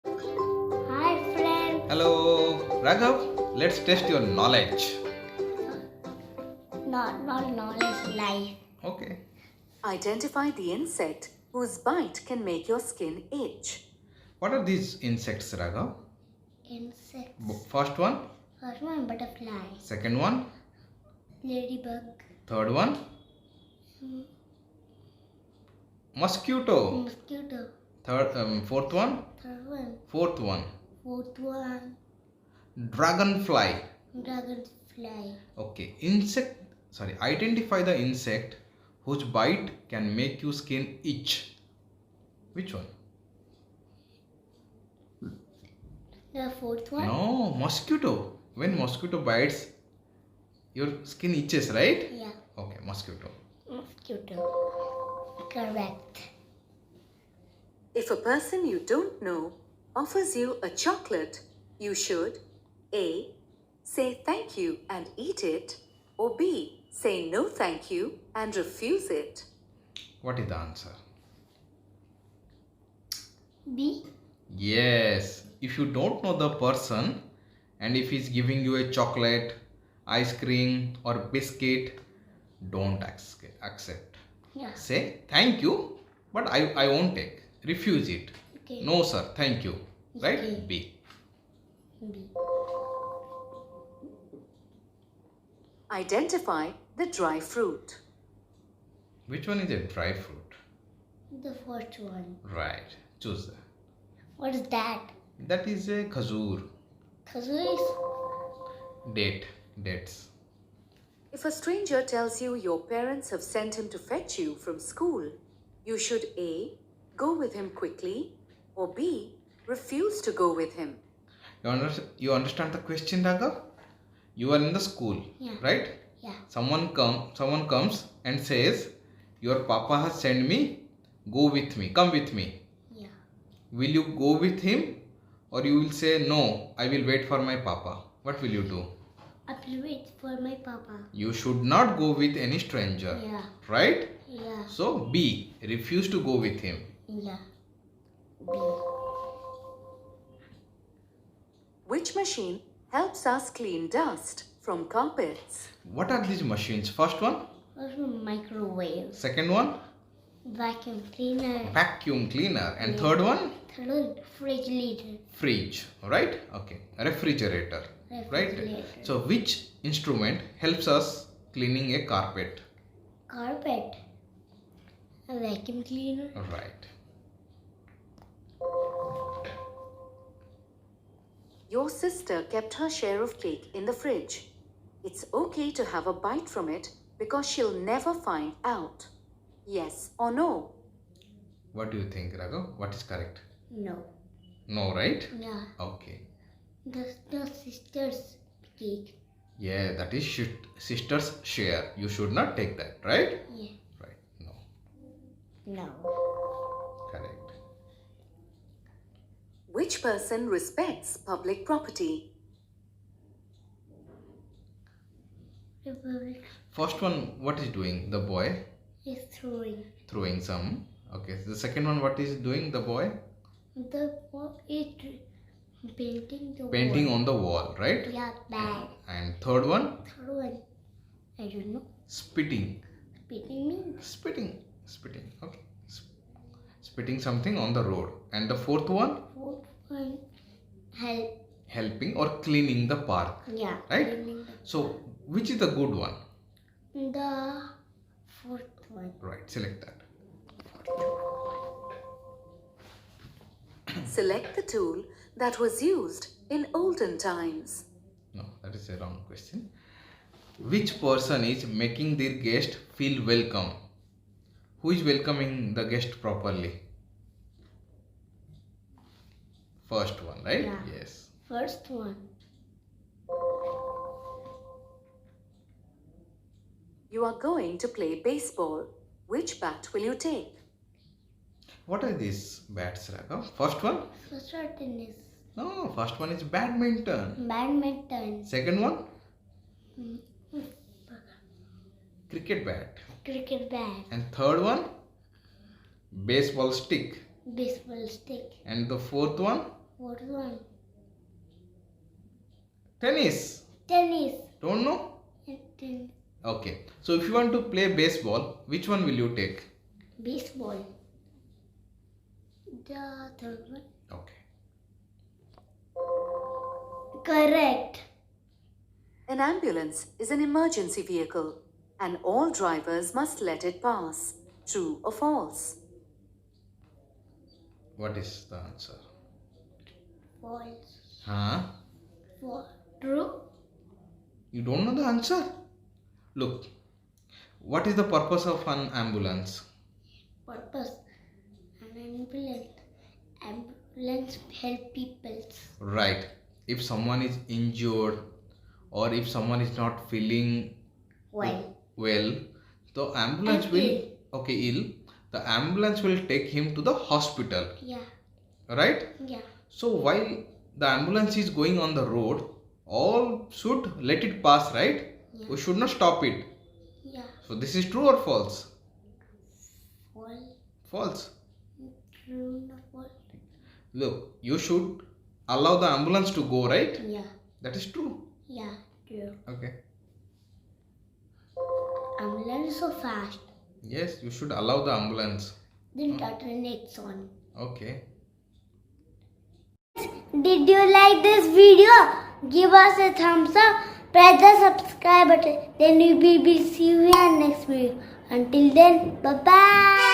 Hi friends. Hello, Raghav. Let's test your knowledge. Not knowledge life. Okay. Identify the insect whose bite can make your skin itch. What are these insects, Raghav? Insects. First one, First one butterfly. second one, Ladybug. third one, mosquito. Mosquito. Fourth one, Third one. fourth one, Fourth one. dragonfly. Dragonfly. Okay. Identify the insect whose bite can make your skin itch. Which one? The fourth one. No, mosquito. When mosquito bites, your skin itches, right? Yeah. Okay, mosquito. Mosquito. Correct. If a person you don't know offers you a chocolate, you should A. Say thank you and eat it, or B. Say no thank you and refuse it. What is the answer? B. Yes. If you don't know the person and if he's giving you a chocolate, ice cream or biscuit, don't accept. Yeah. Say thank you, but I won't take. Refuse it. Okay. No sir, thank you. Right? Okay. B. B. Identify the dry fruit. Which one is a dry fruit? The first one. Right. Choose that. What is that? That is a khazur. Khazur Dates. If a stranger tells you your parents have sent him to fetch you from school, you should A. Go with him quickly, or B. Refuse to go with him. You understand the question, Raghav? You are in the school, Yeah. right? Yeah. Someone comes and says, your papa has sent me, go with me, come with me. Yeah. Will you go with him or you will say, no, I will wait for my papa? What will you do? I will wait for my papa. You should not go with any stranger, Yeah. right? Yeah. So B, refuse to go with him. Yeah. B. Which machine helps us clean dust from carpets? What are these machines? First one, First one microwave. second one, Vacuum cleaner. vacuum cleaner, and Yeah. third one, Third one refrigerator. fridge, right? Okay, refrigerator, right? Refrigerator. So which instrument helps us cleaning a carpet? Carpet. A vacuum cleaner. Right. Your sister kept her share of cake in the fridge. It's okay to have a bite from it because she'll never find out. Yes or no? What do you think, Raghav? What is correct? No. No, right? Yeah. Okay. The sister's cake. Yeah, that is sister's share. You should not take that, right? Yeah. Right. No. No. Correct. Which person respects public property? Republic First one, what is doing? The boy is throwing. throwing some. Okay. The second one, what is doing? The boy The wall is painting the painting wall. on the wall, right? Yeah, bad. And third one, Third one. I don't know. spitting. Spitting means Spitting. Okay. Spitting something on the road. And the fourth one, fourth one. Help. helping or cleaning the park, Yeah. right? cleaning So, which is the good one? The fourth one. Right. Select that. Select the tool that was used in olden times. No, that is a wrong question. Which person is making their guest feel welcome? Who is welcoming the guest properly? First one, right? Yeah. Yes. First one. You are going to play baseball. Which bat will you take? What are these bats, Raghav? First one? First one is No, first one is badminton. badminton. Second one? Cricket bat. Cricket bat. And third one, baseball stick. Baseball stick. And the fourth one, Fourth one. tennis. Tennis. Don't know? Tennis. Okay. So if you want to play baseball, which one will you take? Baseball. The third one. Okay. Correct. An ambulance is an emergency vehicle and all drivers must let it pass. True or false? What is the answer? False. Huh? True. You don't know the answer? Look, what is the purpose of an ambulance? Purpose. An ambulance. Ambulance help people. Right. If someone is injured or if someone is not feeling Well. the ambulance And will ill. The ambulance will take him to the hospital. Yeah. Right? Yeah. So while the ambulance is going on the road, all should let it pass, right? Yeah. We should not stop it. Yeah. So this is true or false? False. False. True. Not false. Look, you should allow the ambulance to go, right? Yeah. That is true. Yeah. True. Okay. Ambulance is so fast. Yes, you should allow the ambulance. Then turn next one. Okay. Did you like this video? Give us a thumbs up. Press the subscribe button. Then we will see you in next video. Until then, bye bye.